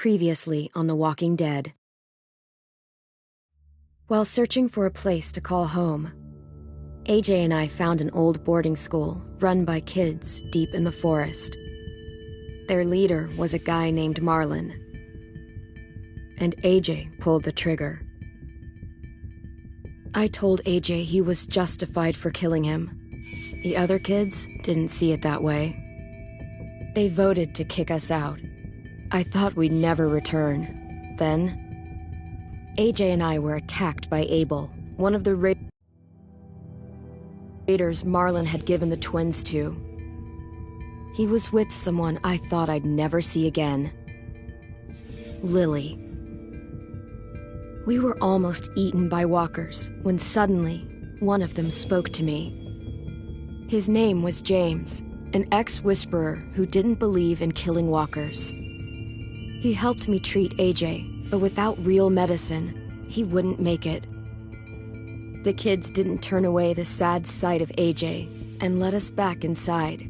Previously on The Walking Dead. While searching for a place to call home, AJ and I found an old boarding school run by kids deep in the forest. Their leader was a guy named Marlon, and AJ pulled the trigger. I told AJ he was justified for killing him. The other kids didn't see it that way. They voted to kick us out. I thought we'd never return. Then, AJ and I were attacked by Abel, one of the raiders Marlon had given the twins to. He was with someone I thought I'd never see again. Lily. We were almost eaten by walkers when suddenly one of them spoke to me. His name was James, an ex-whisperer who didn't believe in killing walkers. He helped me treat AJ, but without real medicine, he wouldn't make it. The kids didn't turn away the sad sight of AJ and let us back inside.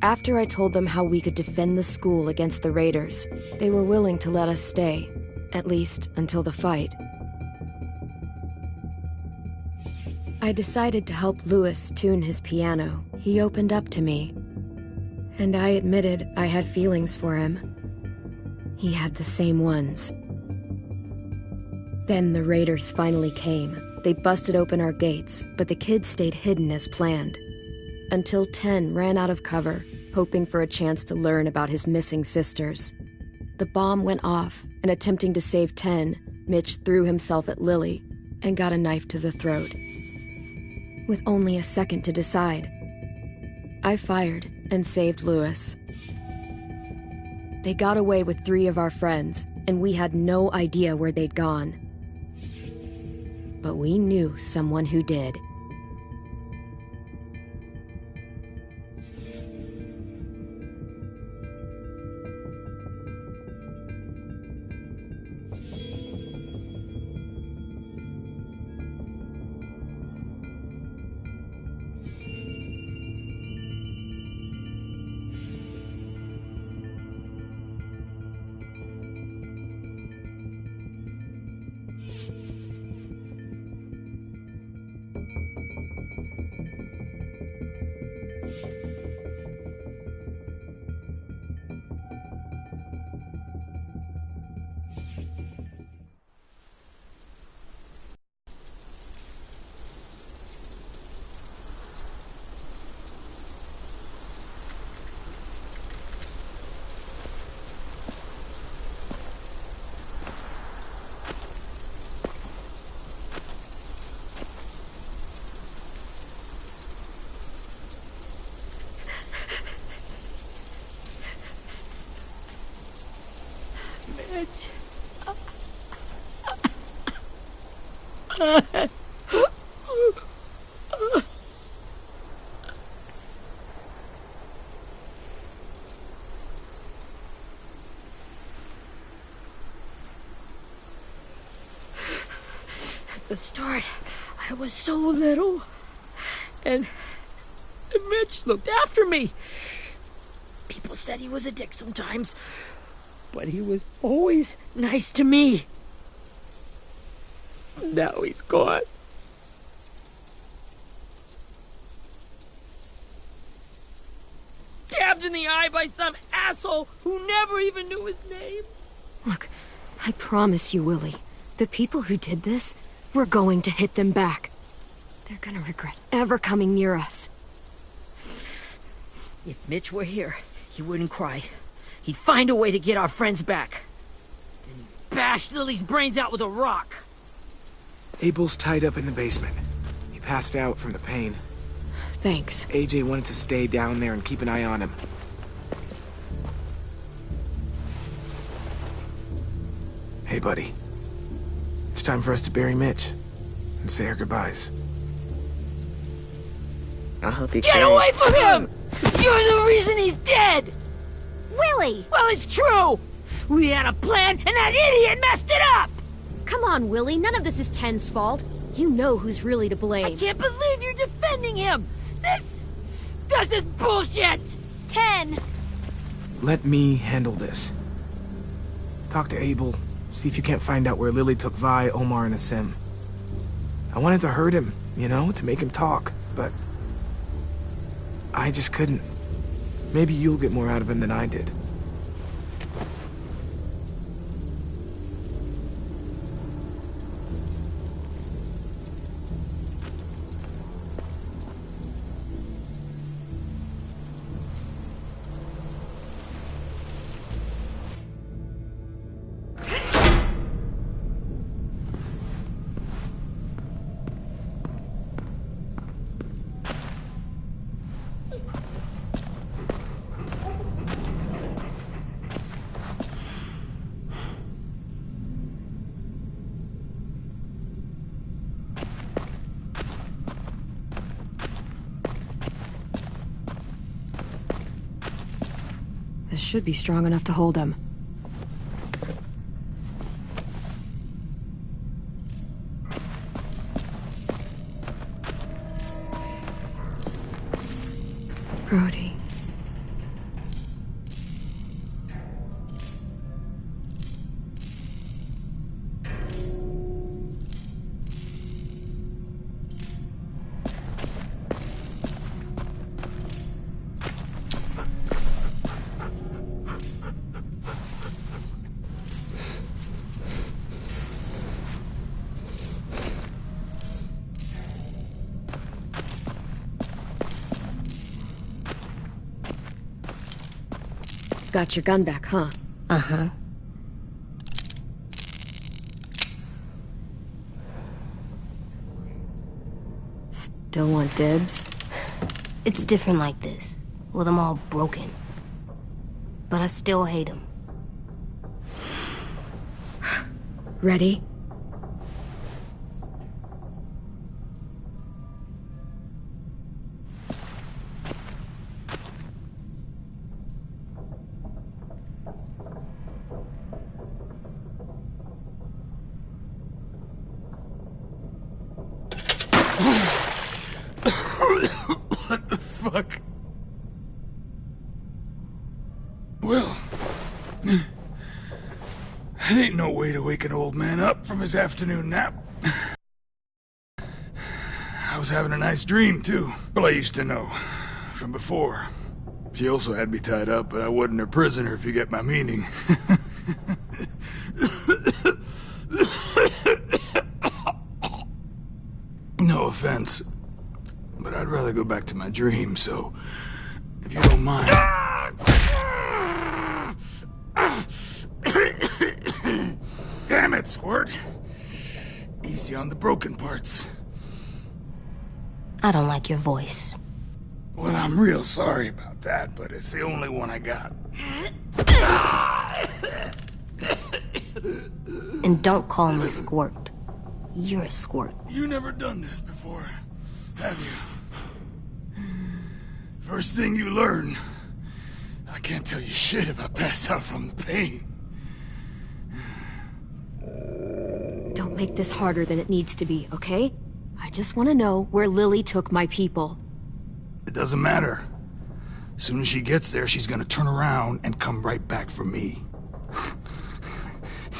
After I told them how we could defend the school against the raiders, they were willing to let us stay, at least until the fight. I decided to help Louis tune his piano. He opened up to me, and I admitted I had feelings for him. He had the same ones. Then the raiders finally came. They busted open our gates, but the kids stayed hidden as planned. Until Ten ran out of cover, hoping for a chance to learn about his missing sisters. The bomb went off, and attempting to save Ten, Mitch threw himself at Lily and got a knife to the throat. With only a second to decide, I fired and saved Louis. They got away with 3 of our friends, and we had no idea where they'd gone. But we knew someone who did. At the start, I was so little, and Mitch looked after me. People said he was a dick sometimes, but he was always nice to me. Now he's gone. Stabbed in the eye by some asshole who never even knew his name. Look, I promise you, Willie, the people who did this, we're going to hit them back. They're gonna regret ever coming near us. If Mitch were here, he wouldn't cry. He'd find a way to get our friends back. Then he'd bash Lily's brains out with a rock. Abel's tied up in the basement. He passed out from the pain. Thanks. AJ wanted to stay down there and keep an eye on him. Hey, buddy. It's time for us to bury Mitch and say our goodbyes. I'll help you Get away from him! You're the reason he's dead! Willie! Well, it's true! We had a plan, and that idiot messed it up! Come on, Willie, none of this is Ten's fault. You know who's really to blame. I can't believe you're defending him! This is bullshit! 10! Let me handle this. talk to Abel, see if you can't find out where Lily took Vi, Omar, and Asim. I wanted to hurt him, you know, to make him talk, but I just couldn't. Maybe you'll get more out of him than I did. This should be strong enough to hold him. Brody. Got your gun back, huh? Uh-huh. Still want dibs? It's different like this, with them all broken. But I still hate him. Ready? What the fuck? Well, it ain't no way to wake an old man up from his afternoon nap. I was having a nice dream, too. Well, I used to know. From before. She also had me tied up, but I wasn't her prisoner, if you get my meaning. No offense, but I'd rather go back to my dream, so if you don't mind. Damn it, Squirt. Easy on the broken parts. I don't like your voice. Well, I'm real sorry about that, but it's the only one I got. And don't call me Squirt. You're a squirt. You never done this before, have you? First thing you learn, I can't tell you shit if I pass out from the pain. Don't make this harder than it needs to be, okay? I just want to know where Lily took my people. It doesn't matter. As soon as she gets there, she's gonna turn around and come right back for me.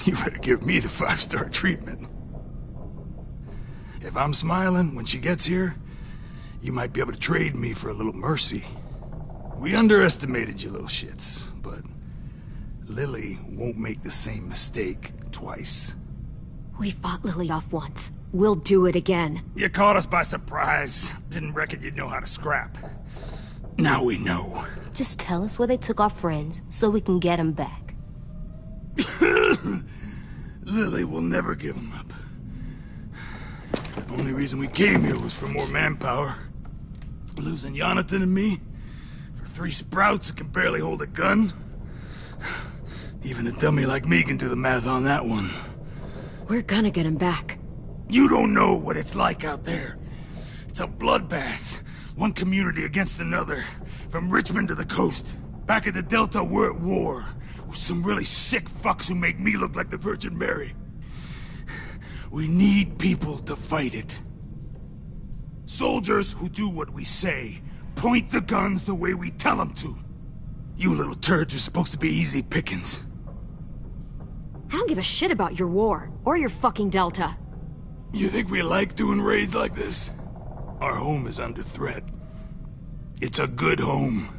You better give me the 5-star treatment. If I'm smiling when she gets here, you might be able to trade me for a little mercy. We underestimated you little shits, but Lily won't make the same mistake twice. We fought Lily off once. We'll do it again. You caught us by surprise. Didn't reckon you'd know how to scrap. Now we know. Just tell us where they took our friends so we can get them back. Lily will never give them up. Only reason we came here was for more manpower. Losing Jonathan and me for 3 sprouts that can barely hold a gun. Even a dummy like me can do the math on that one. We're gonna get him back. You don't know what it's like out there. It's a bloodbath. One community against another. From Richmond to the coast. Back at the Delta, we're at war. With some really sick fucks who make me look like the Virgin Mary. We need people to fight it. Soldiers who do what we say. Point the guns the way we tell them to. You little turds are supposed to be easy pickings. I don't give a shit about your war, or your fucking Delta. You think we like doing raids like this? Our home is under threat. It's a good home.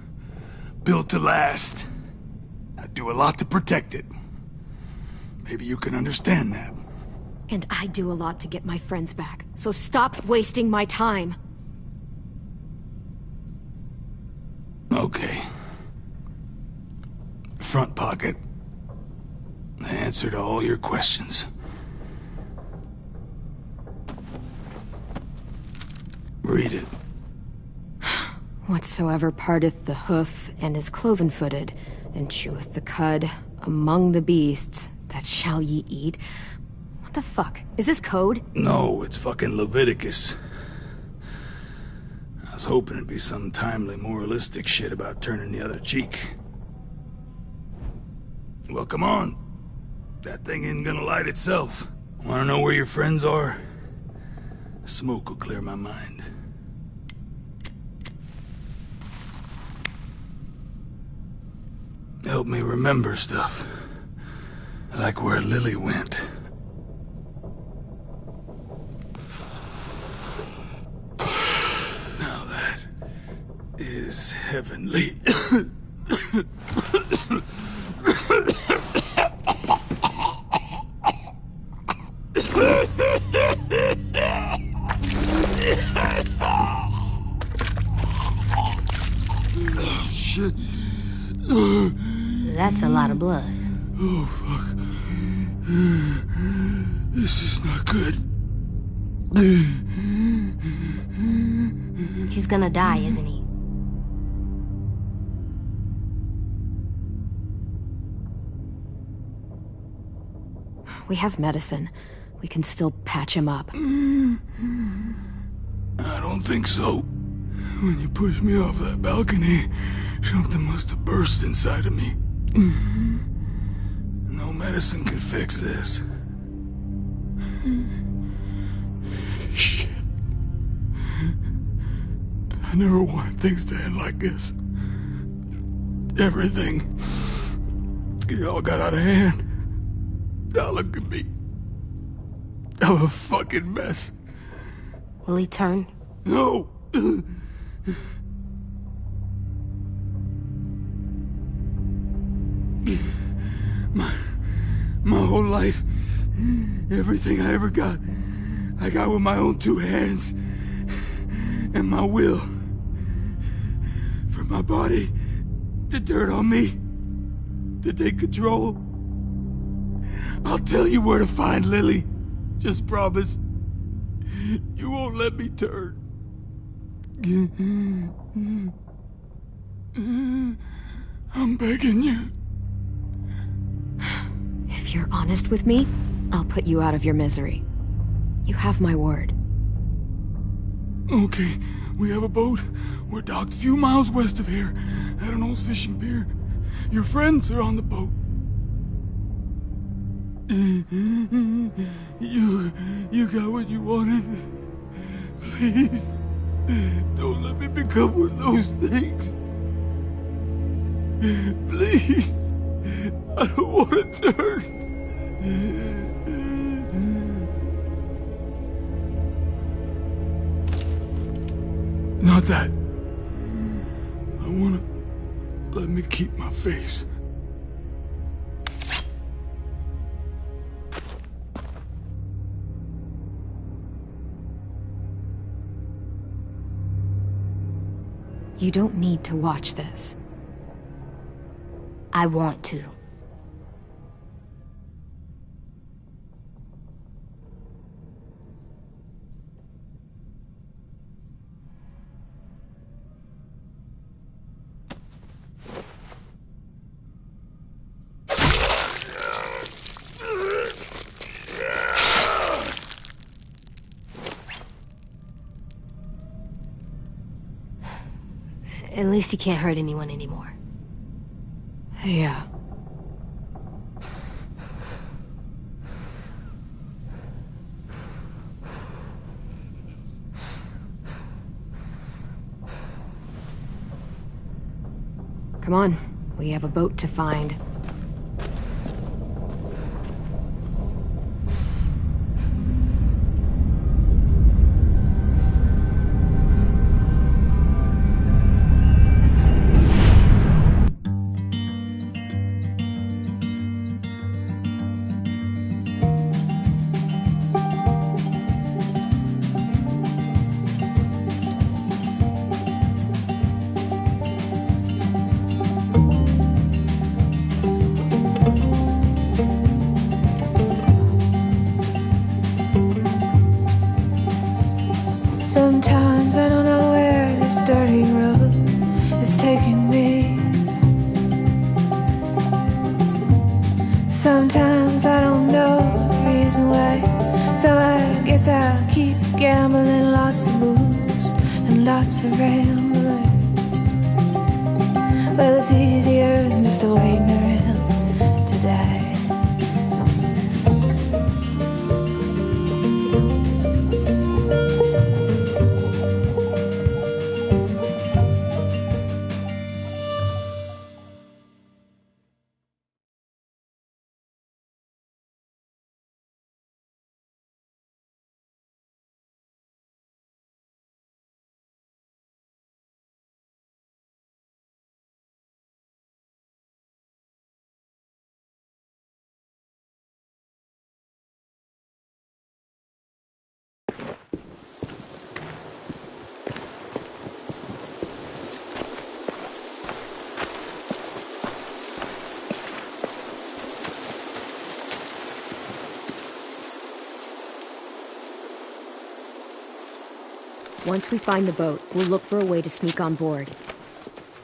Built to last. I do a lot to protect it. Maybe you can understand that. And I do a lot to get my friends back, so stop wasting my time. Okay. Front pocket. The answer to all your questions. Read it. Whatsoever parteth the hoof, and is cloven-footed, and cheweth the cud, among the beasts, that shall ye eat. What the fuck? Is this code? No, it's fucking Leviticus. I was hoping it'd be some timely moralistic shit about turning the other cheek. Well, come on. That thing ain't gonna light itself. Wanna know where your friends are? Smoke will clear my mind. Help me remember stuff. Like where Lily went. Now that is heavenly. Shit. That's a lot of blood. Oh, fuck. This is not good. He's gonna die, isn't he? We have medicine. We can still patch him up. I don't think so. When you pushed me off that balcony, something must have burst inside of me. No medicine can fix this. Shit. I never wanted things to end like this. Everything. It all got out of hand. Now look at me. I'm a fucking mess. Will he turn? No! My whole life, everything I ever got, I got with my own two hands and my will. For my body to turn on me, to take control. I'll tell you where to find Lily. Just promise. You won't let me turn. I'm begging you. If you're honest with me, I'll put you out of your misery. You have my word. Okay, we have a boat. We're docked a few miles west of here, at an old fishing pier. Your friends are on the boat. You got what you wanted. Please, don't let me become one of those things. Please, I don't want to turn. Not that. I wanna let me keep my face. You don't need to watch this. I want to. At least he can't hurt anyone anymore. Yeah. Come on, we have a boat to find. Sometimes I don't know the reason why, so I guess I'll keep gambling. Lots of moves and lots of rambling. Well, it's easier than just waiting around to die. Once we find the boat, we'll look for a way to sneak on board.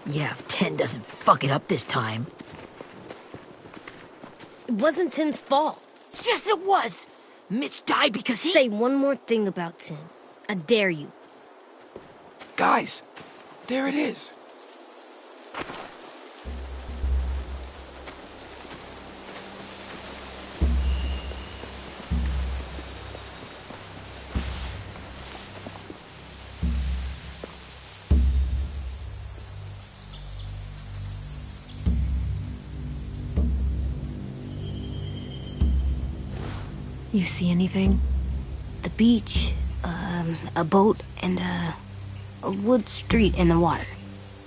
Yeah, if Ten doesn't fuck it up this time. It wasn't Tin's fault. Yes, it was! Mitch died because he— Say one more thing about Tin. I dare you. Guys, there it is. You see anything? The beach, a boat, and a wood street in the water.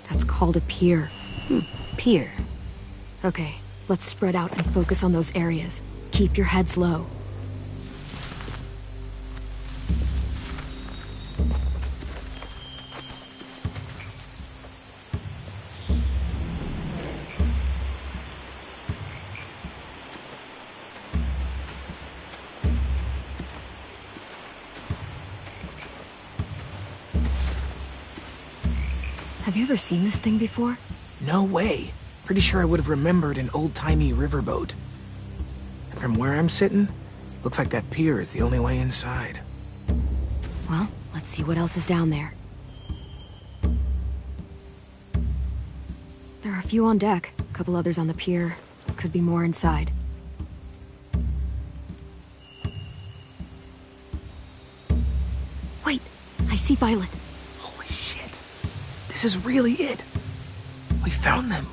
That's called a pier. Pier. Okay, let's spread out and focus on those areas. Keep your heads low. Have you ever seen this thing before? No way. Pretty sure I would have remembered an old-timey riverboat. And from where I'm sitting, looks like that pier is the only way inside. Well, let's see what else is down there. There are a few on deck, a couple others on the pier. Could be more inside. Wait, I see Violet. Holy shit. This is really it. We found them.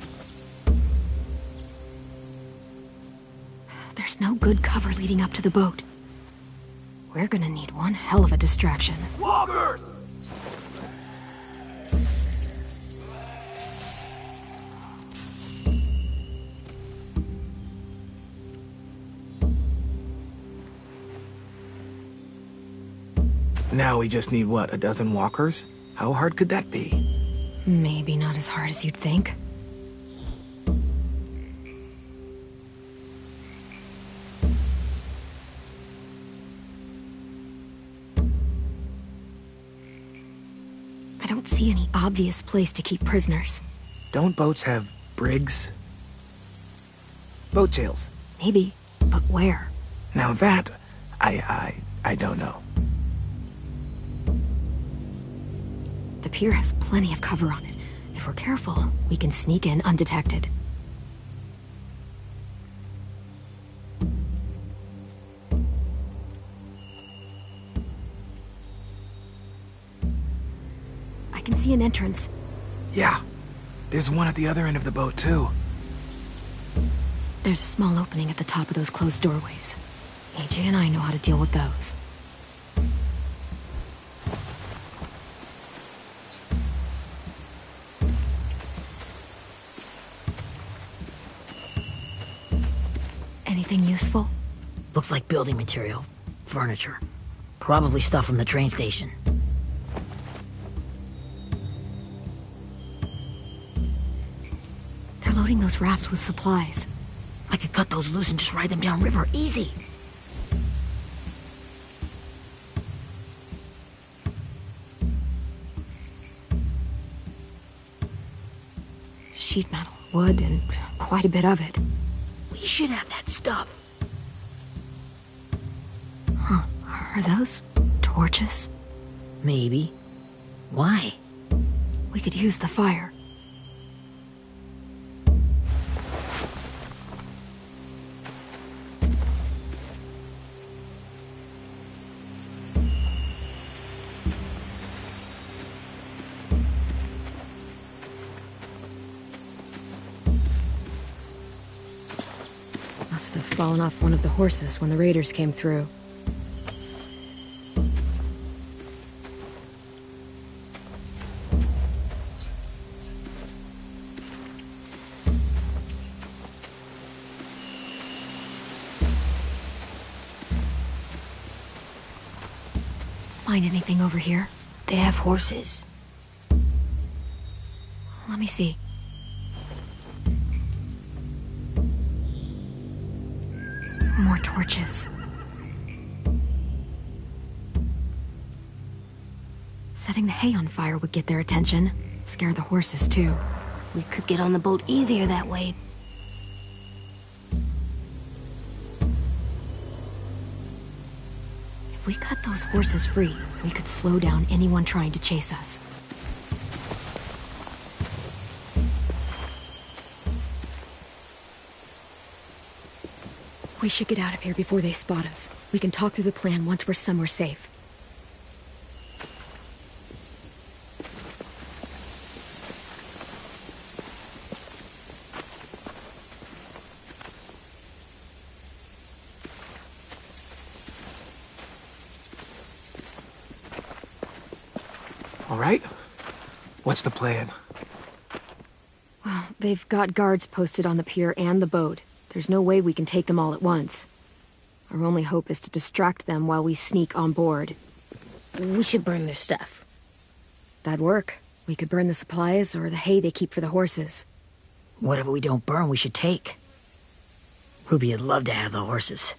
There's no good cover leading up to the boat. We're gonna need one hell of a distraction. Walkers! Now we just need, what, a dozen walkers? How hard could that be? Maybe not as hard as you'd think. I don't see any obvious place to keep prisoners. Don't boats have brigs? Boat jails. Maybe, but where? Now that, I don't know. The pier has plenty of cover on it. If we're careful, we can sneak in undetected. I can see an entrance. Yeah. There's one at the other end of the boat, too. There's a small opening at the top of those closed doorways. AJ and I know how to deal with those. Anything useful? Looks like building material. Furniture. Probably stuff from the train station. They're loading those rafts with supplies. I could cut those loose and just ride them downriver. Easy. Sheet metal, wood, and quite a bit of it. We He should have that stuff. Are those torches? Maybe. Why? We could use the fire. Must have fallen off one of the horses when the raiders came through. Find anything over here? They have horses. Let me see. More torches. Setting the hay on fire would get their attention. Scare the horses, too. We could get on the boat easier that way. If we cut those horses free, we could slow down anyone trying to chase us. We should get out of here before they spot us. We can talk through the plan once we're somewhere safe. All right? What's the plan? Well, they've got guards posted on the pier and the boat. There's no way we can take them all at once. Our only hope is to distract them while we sneak on board. We should burn their stuff. That'd work. We could burn the supplies or the hay they keep for the horses. Whatever we don't burn, we should take. Ruby'd love to have the horses.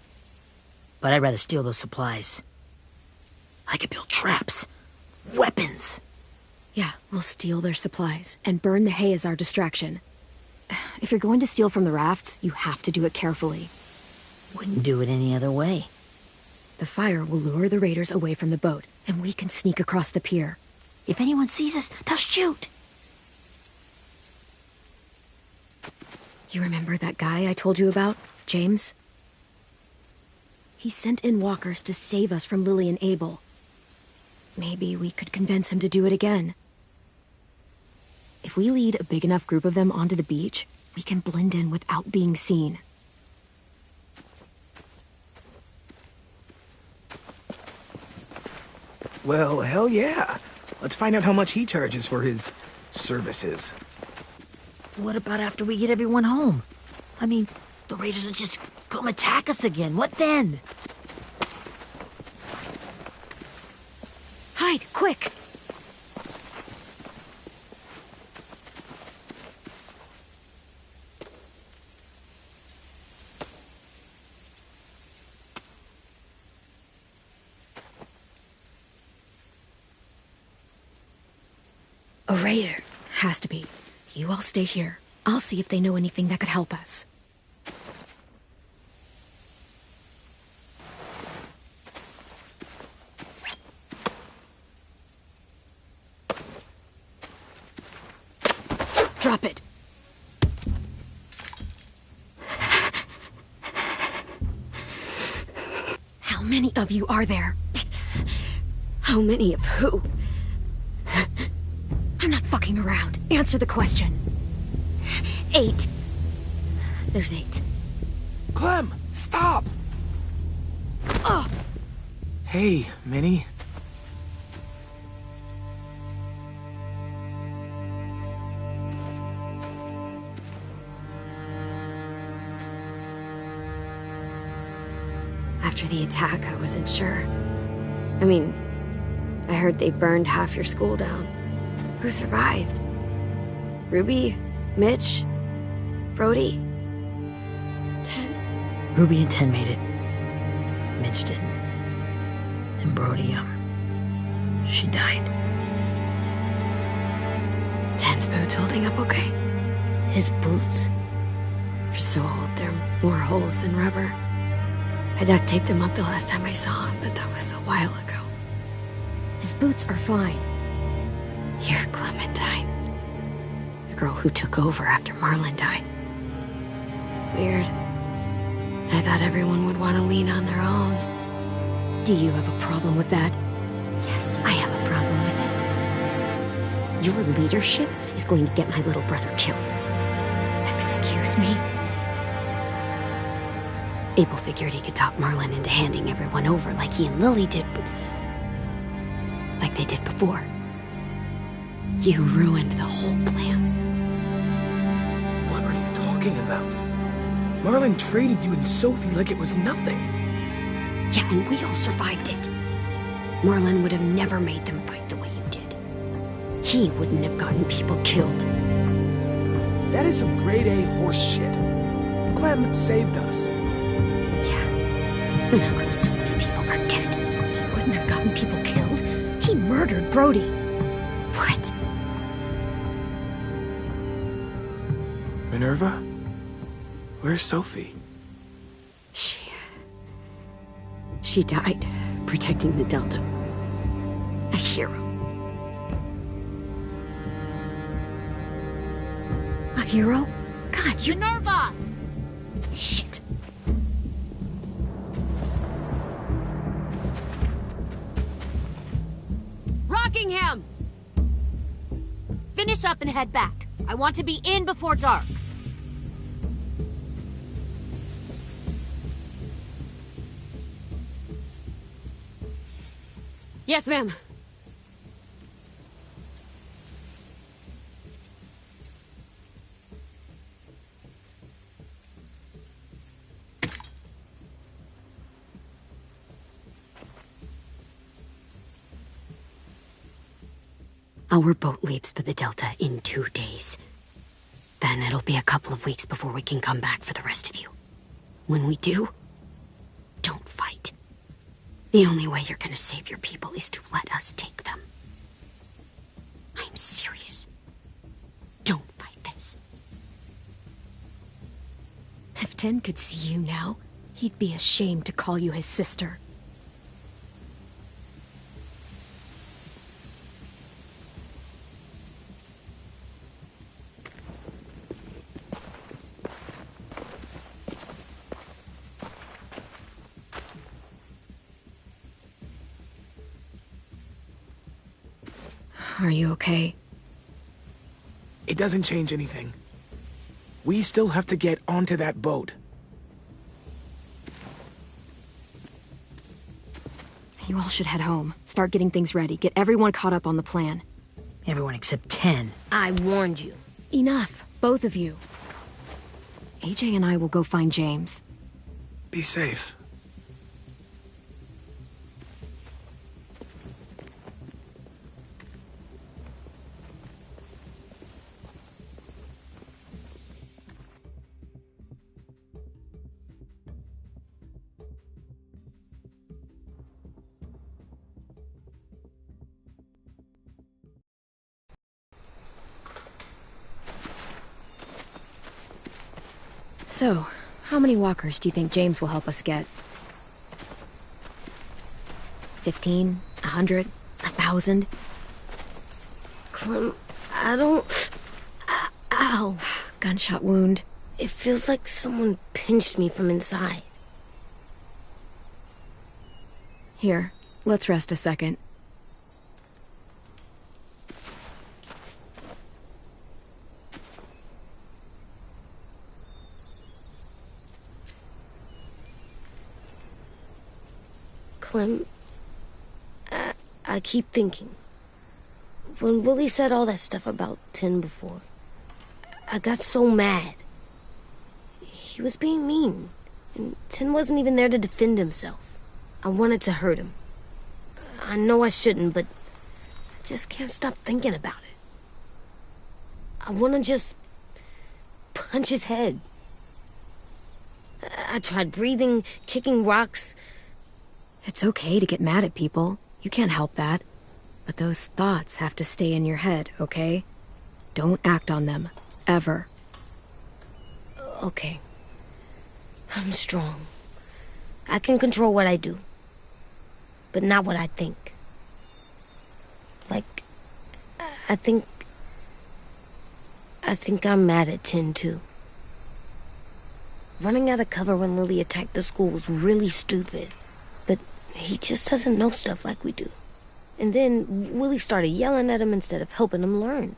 But I'd rather steal those supplies. I could build traps. Weapons. Yeah, we'll steal their supplies and burn the hay as our distraction. If you're going to steal from the rafts, you have to do it carefully. Wouldn't do it any other way. The fire will lure the raiders away from the boat, and we can sneak across the pier. If anyone sees us, they'll shoot. You remember that guy I told you about, James? He sent in walkers to save us from Lily and Abel. Maybe we could convince him to do it again. If we lead a big enough group of them onto the beach, we can blend in without being seen. Well, hell yeah. Let's find out how much he charges for his services. What about after we get everyone home? I mean, the raiders will just come attack us again. What then? Hide, quick! A raider. Has to be. You all stay here. I'll see if they know anything that could help us. Drop it. How many of you are there? How many of who? I'm not fucking around. Answer the question. 8. There's 8. Clem, stop! Oh! Hey, Minnie. After the attack, I wasn't sure. I mean, I heard they burned half your school down. Who survived? Ruby? Mitch? Brody? 10? Ruby and 10 made it. Mitch didn't. And Brody, she died. 10's boots holding up okay? His boots? They're so old, they're more holes than rubber. I duct taped him up the last time I saw him, but that was a while ago. His boots are fine. You're Clementine. The girl who took over after Marlon died. It's weird. I thought everyone would want to lean on their own. Do you have a problem with that? Yes, I have a problem with it. Your leadership is going to get my little brother killed. Excuse me? Abel figured he could talk Marlon into handing everyone over like he and Lily did, but... like they did before. You ruined the whole plan. What are you talking about? Marlon traded you and Sophie like it was nothing. Yeah, and we all survived it. Marlon would have never made them fight the way you did. He wouldn't have gotten people killed. That is some grade A horse shit. Clem saved us. Yeah, and how come so many people are dead? He wouldn't have gotten people killed. He murdered Brody. What? Minerva? Where's Sophie? She died protecting the Delta. A hero. A hero? God, you... Minerva! Shit. Rockingham! Finish up and head back. I want to be in before dark. Yes, ma'am. Our boat leaves for the Delta in 2 days. Then it'll be a couple of weeks before we can come back for the rest of you. When we do, don't fight. The only way you're gonna save your people is to let us take them. I'm serious. Don't fight this. If Ten could see you now, he'd be ashamed to call you his sister. Are you okay? It doesn't change anything. We still have to get onto that boat. You all should head home. Start getting things ready. Get everyone caught up on the plan. Everyone except 10. I warned you. Enough, both of you. AJ and I will go find James. Be safe. So, how many walkers do you think James will help us get? 15? 100? 1,000? Clem, I don't... Ow. Gunshot wound. It feels like someone pinched me from inside. Here, let's rest a second. Clem, I keep thinking. When Willie said all that stuff about Tin before, I got so mad. He was being mean, and Tin wasn't even there to defend himself. I wanted to hurt him. I know I shouldn't, but I just can't stop thinking about it. I want to just punch his head. I tried breathing, kicking rocks. It's okay to get mad at people. You can't help that. But those thoughts have to stay in your head, okay? Don't act on them. Ever. Okay. I'm strong. I can control what I do. But not what I think. Like, I think I'm mad at Tin, too. Running out of cover when Lily attacked the school was really stupid. But he just doesn't know stuff like we do. And then Willie started yelling at him instead of helping him learn.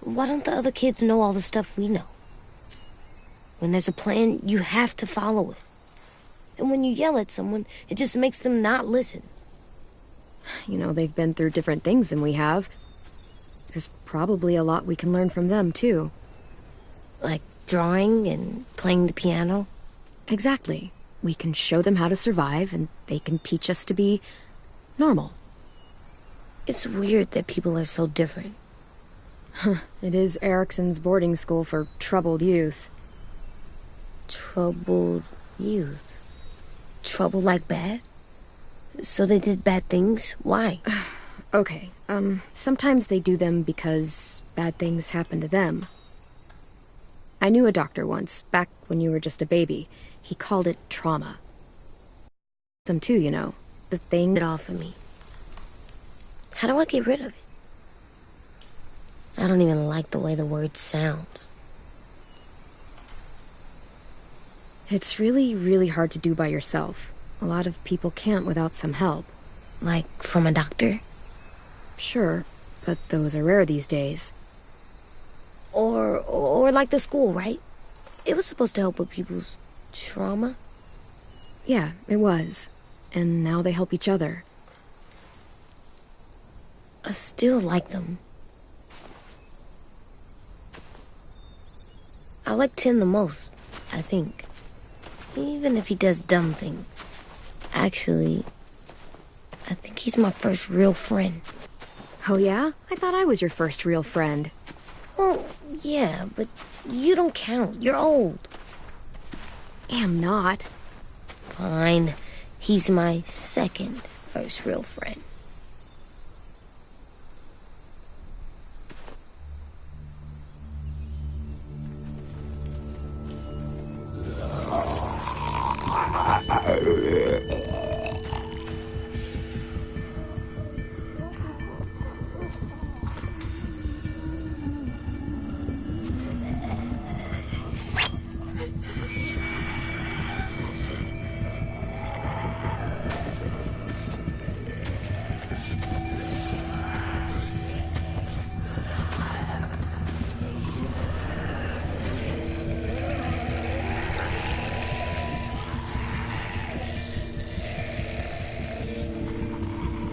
Why don't the other kids know all the stuff we know? When there's a plan, you have to follow it. And when you yell at someone, it just makes them not listen. You know, they've been through different things than we have. There's probably a lot we can learn from them, too. Like drawing and playing the piano? Exactly. We can show them how to survive, and they can teach us to be normal. It's weird that people are so different. It is Erickson's boarding school for troubled youth. Troubled youth? Trouble like bad? So they did bad things? Why? Okay, sometimes they do them because bad things happen to them. I knew a doctor once, back when you were just a baby. He called it trauma. Some too, you know. The thing Get off of me. How do I get rid of it? I don't even like the way the word sounds. It's really, really hard to do by yourself. A lot of people can't without some help. Like from a doctor? Sure, but those are rare these days. Or like the school, right? It was supposed to help with people's trauma. Yeah, it was. And now they help each other. I still like them. I like Tin the most, I think. Even if he does dumb things. Actually, I think he's my first real friend. Oh yeah? I thought I was your first real friend. Well, yeah, but you don't count. You're old. Am not. Fine. He's my second first real friend.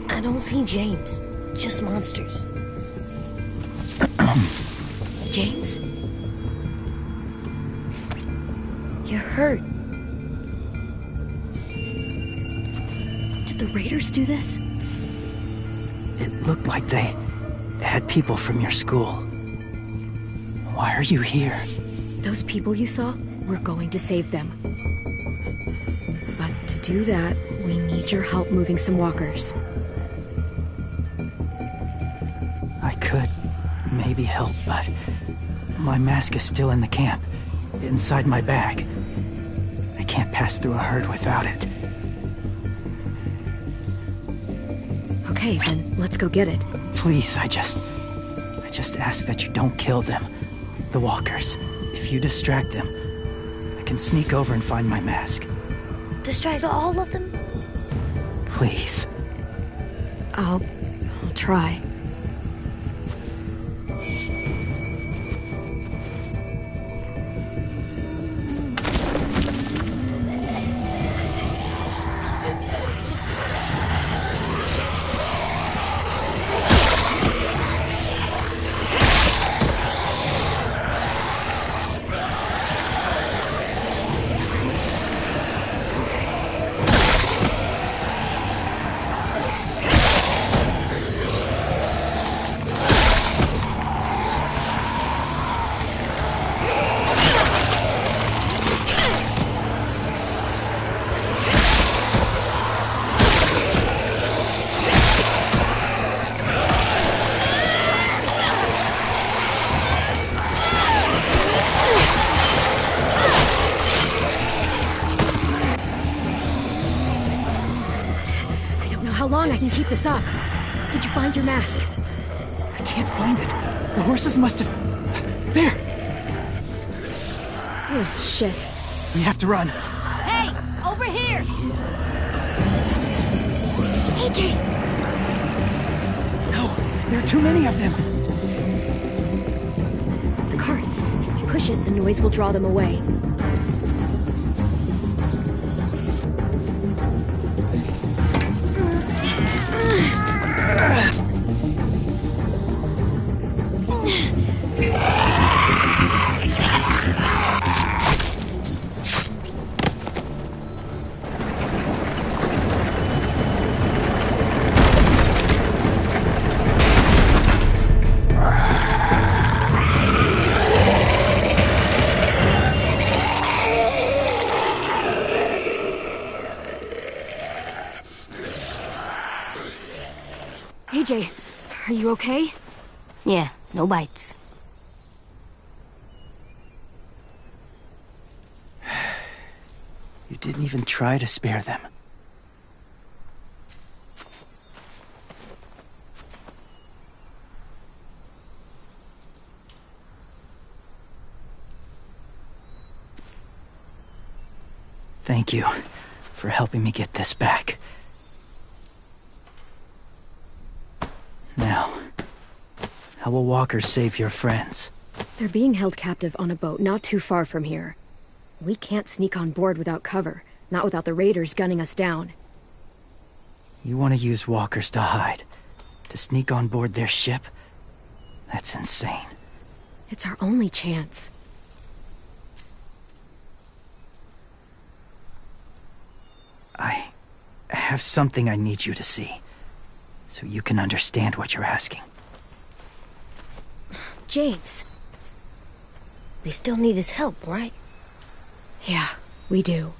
I don't see James. Just monsters. James? You're hurt. Did the Raiders do this? It looked like they had people from your school. Why are you here? Those people you saw? We're going to save them. But to do that, we need your help moving some walkers. I could maybe help, but my mask is still in the camp, inside my bag. I can't pass through a herd without it. Okay, then let's go get it. Please, I just ask that you don't kill them. The walkers. If you distract them, I can sneak over and find my mask. Distract all of them? Please. I'll try. I can keep this up. Did you find your mask? I can't find it. The horses must have... There! Oh, shit. We have to run. Hey! Over here! AJ! No, there are too many of them. The cart. If we push it, the noise will draw them away. AJ, are you okay? Yeah, no bites. You didn't even try to spare them. Thank you for helping me get this back. Now, how will walkers save your friends? They're being held captive on a boat not too far from here. We can't sneak on board without cover, not without the raiders gunning us down. You want to use walkers to hide? To sneak on board their ship? That's insane. It's our only chance. I have something I need you to see, so you can understand what you're asking. James. We still need his help, right? Yeah, we do.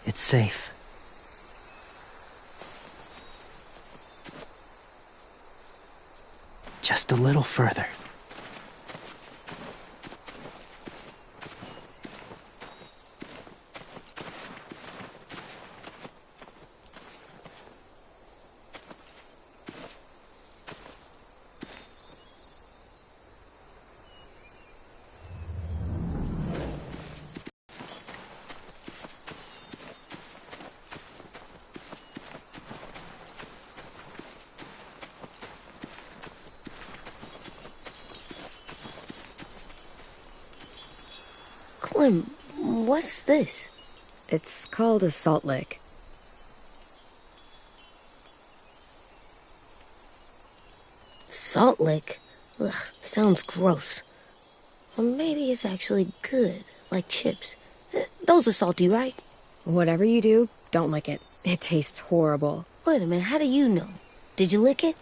It's safe. Just a little further. Clem, what's this? It's called a salt lick. Salt lick? Ugh, sounds gross. Or maybe it's actually good, like chips. Those are salty, right? Whatever you do, don't lick it. It tastes horrible. Wait a minute, how do you know? Did you lick it?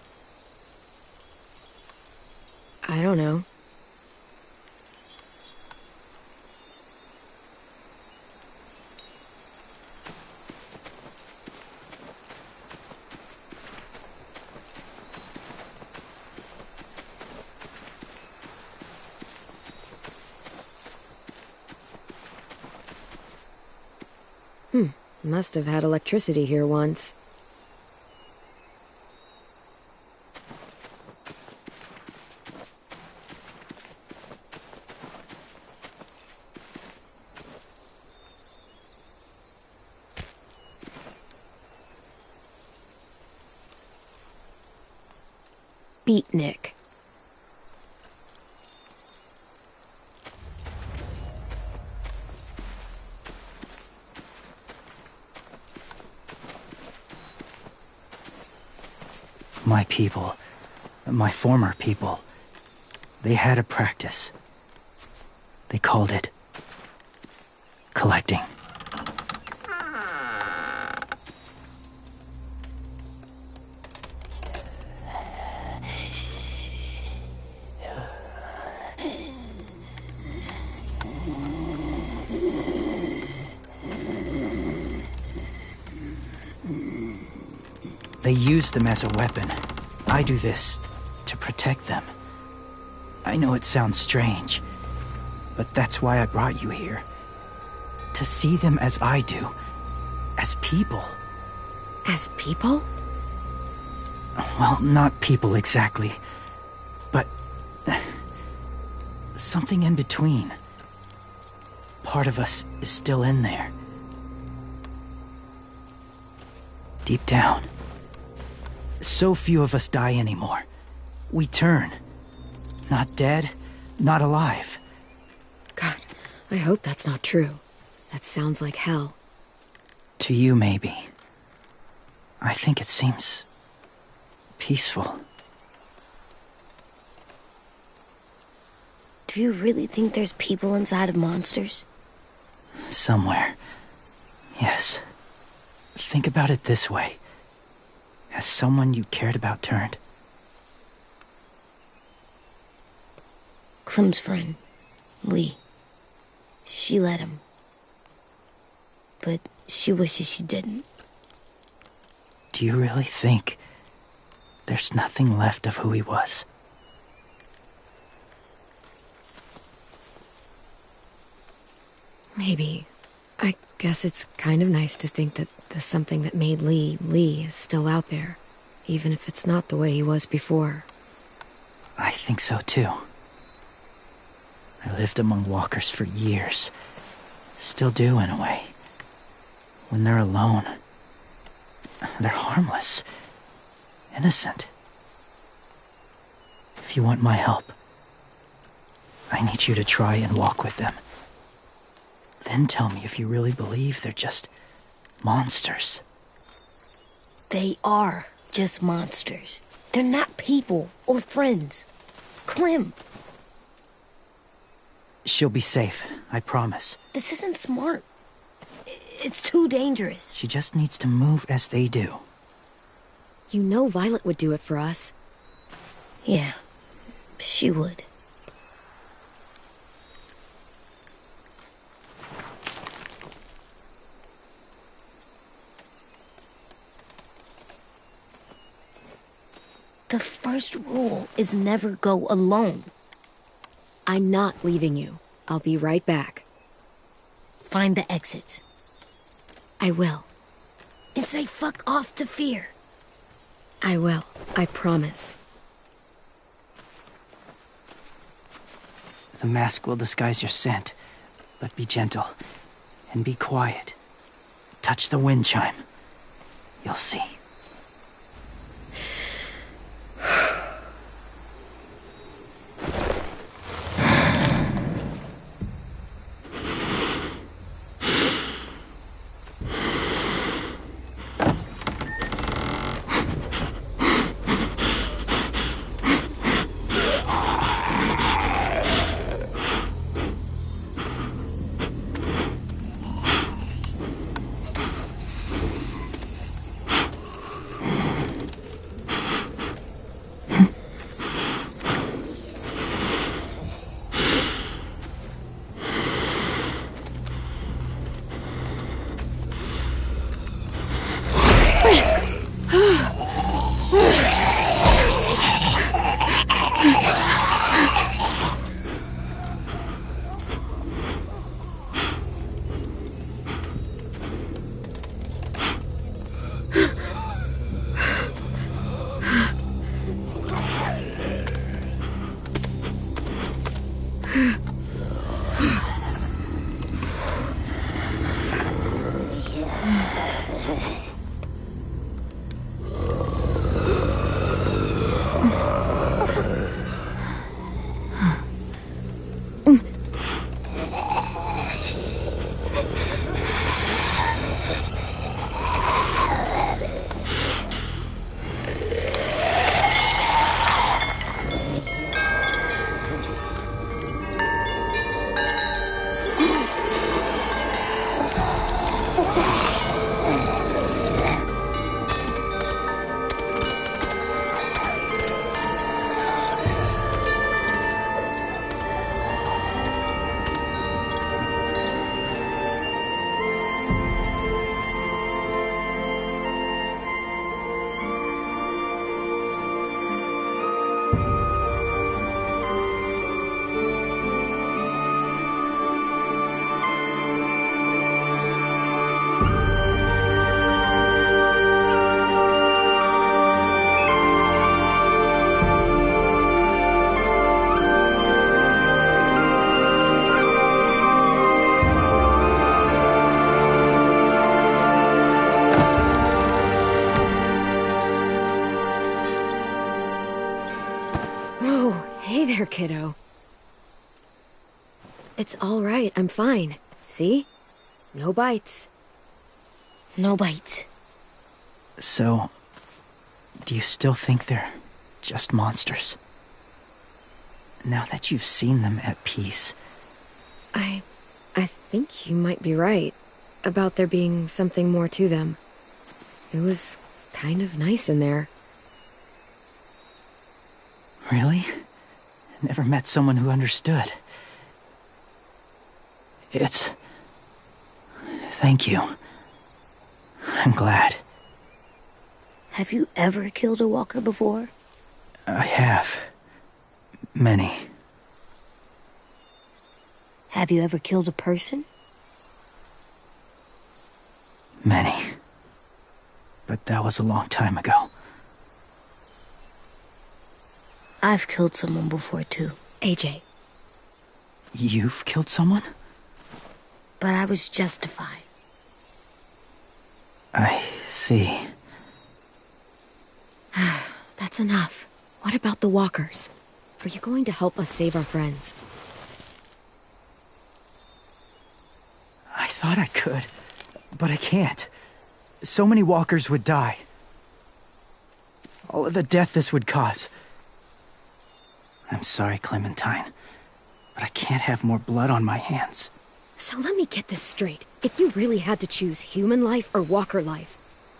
I don't know. Must have had electricity here once. Beatnik. My people, my former people, they had a practice. They called it collecting. They use them as a weapon. I do this to protect them. I know it sounds strange, but that's why I brought you here. To see them as I do. As people. As people? Well, not people exactly, but something in between. Part of us is still in there. Deep down. So few of us die anymore. We turn. Not dead, not alive. God, I hope that's not true. That sounds like hell. To you, maybe. I think it seems peaceful. Do you really think there's people inside of monsters? Somewhere. Yes. Think about it this way. Has someone you cared about turned? Clem's friend, Lee. She let him. But she wishes she didn't. Do you really think there's nothing left of who he was? Maybe. I guess it's kind of nice to think that the something that made Lee, Lee is still out there, even if it's not the way he was before. I think so too. I lived among walkers for years. Still do, in a way. When they're alone, they're harmless. Innocent. If you want my help, I need you to try and walk with them. Then tell me if you really believe they're just monsters. They are just monsters. They're not people or friends. Clem, she'll be safe, I promise. this isn't smart. It's too dangerous. She just needs to move as they do. You know Violet would do it for us. Yeah, she would. The first rule is never go alone. I'm not leaving you. I'll be right back. Find the exits. I will. And say fuck off to Fear. I will. I promise. The mask will disguise your scent, but be gentle and be quiet. Touch the wind chime. You'll see. kiddo. It's all right. I'm fine. See? No bites. No bites. So, do you still think they're just monsters? Now that you've seen them at peace. I think you might be right about there being something more to them. It was kind of nice in there. Really? Never met someone who understood. Thank you. I'm glad. Have you ever killed a walker before? I have. Many. Have you ever killed a person? Many. But that was a long time ago. I've killed someone before, too. AJ. You've killed someone? But I was justified. I see. That's enough. What about the walkers? Are you going to help us save our friends? I thought I could, but I can't. So many walkers would die. All of the death this would cause. I'm sorry, Clementine, but I can't have more blood on my hands. So let me get this straight. If you really had to choose human life or walker life,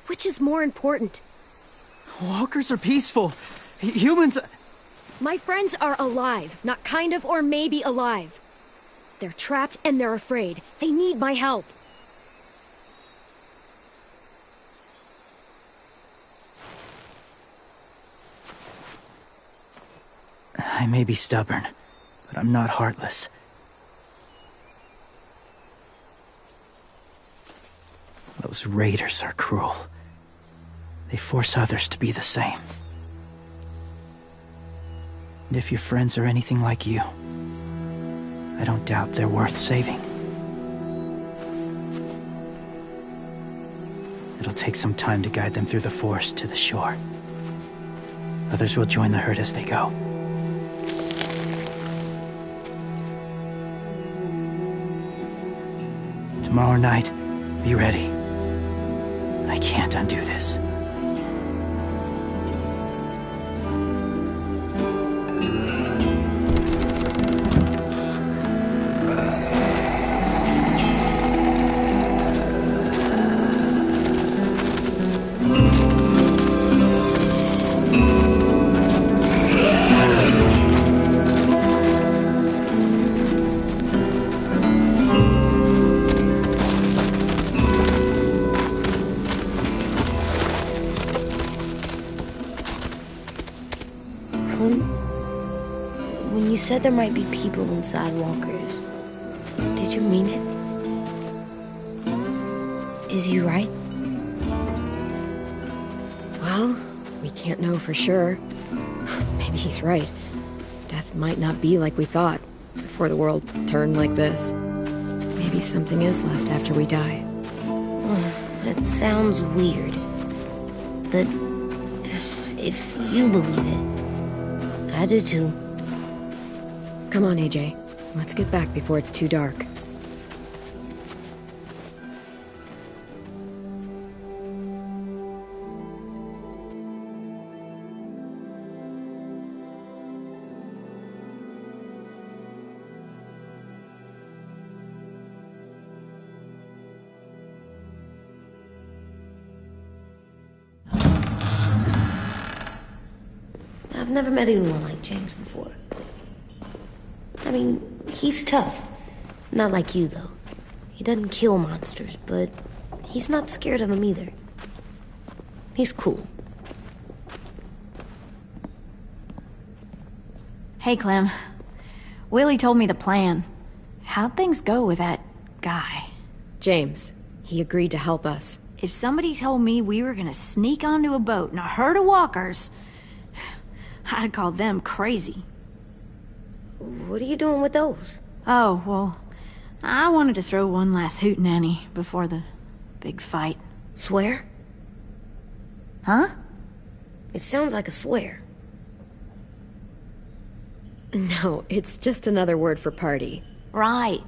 which is more important? Walkers are peaceful. Humans... My friends are alive, not kind of or maybe alive. They're trapped and they're afraid. They need my help. I may be stubborn, but I'm not heartless. Those raiders are cruel. They force others to be the same. And if your friends are anything like you, I don't doubt they're worth saving. It'll take some time to guide them through the forest to the shore. Others will join the herd as they go. Tomorrow night, be ready. I can't undo this. When you said there might be people inside walkers, did you mean it? Is he right? Well, we can't know for sure. Maybe he's right. Death might not be like we thought before the world turned like this. Maybe something is left after we die. It sounds weird, but if you believe it, I do too. Come on, AJ. Let's get back before it's too dark. I've never met anyone like James before. I mean, he's tough. Not like you, though. He doesn't kill monsters, but he's not scared of them either. He's cool. Hey, Clem. Willie told me the plan. How'd things go with that guy? James. He agreed to help us. If somebody told me we were gonna sneak onto a boat in a herd of walkers, I'd call them crazy. What are you doing with those? Oh, well, I wanted to throw one last hootenanny before the big fight. Swear? Huh? It sounds like a swear. No, it's just another word for party. Right.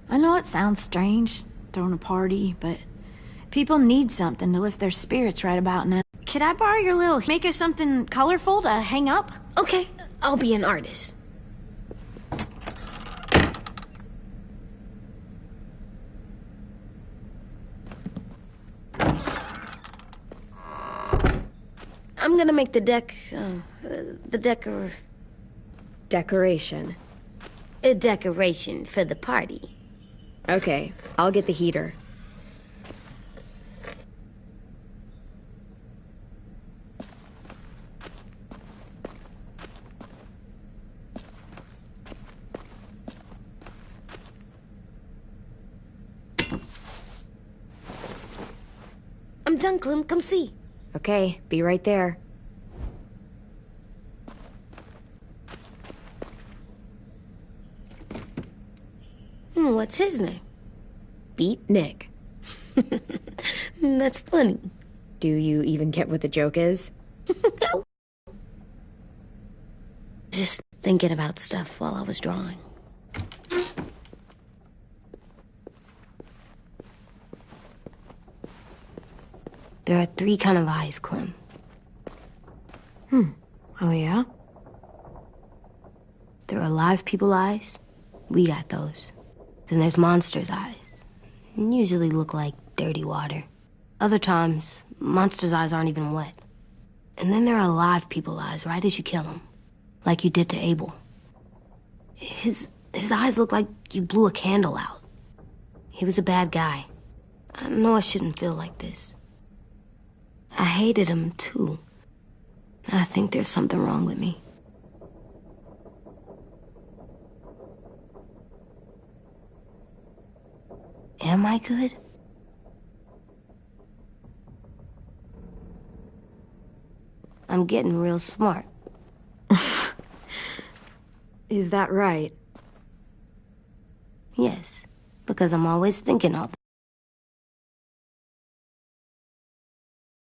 I know it sounds strange, throwing a party, but people need something to lift their spirits right about now. Could I borrow your little... make us something colorful to hang up? Okay, I'll be an artist. I'm gonna make the Decoration. a decoration for the party. Okay, I'll get the heater. I'm done, Clem. Come see. Okay, be right there. What's his name? Beat Nick. That's funny. Do you even get what the joke is? Just thinking about stuff while I was drawing. There are 3 kind of eyes, Clem. Oh yeah? There are live people eyes. We got those. Then there's monsters' eyes. Usually look like dirty water. Other times, monsters' eyes aren't even wet. And then there are live people eyes right as you kill them. Like you did to Abel. His eyes look like you blew a candle out. He was a bad guy. I know I shouldn't feel like this. I hated him, too. I think there's something wrong with me. Am I good? I'm getting real smart. Is that right? Yes, because I'm always thinking all the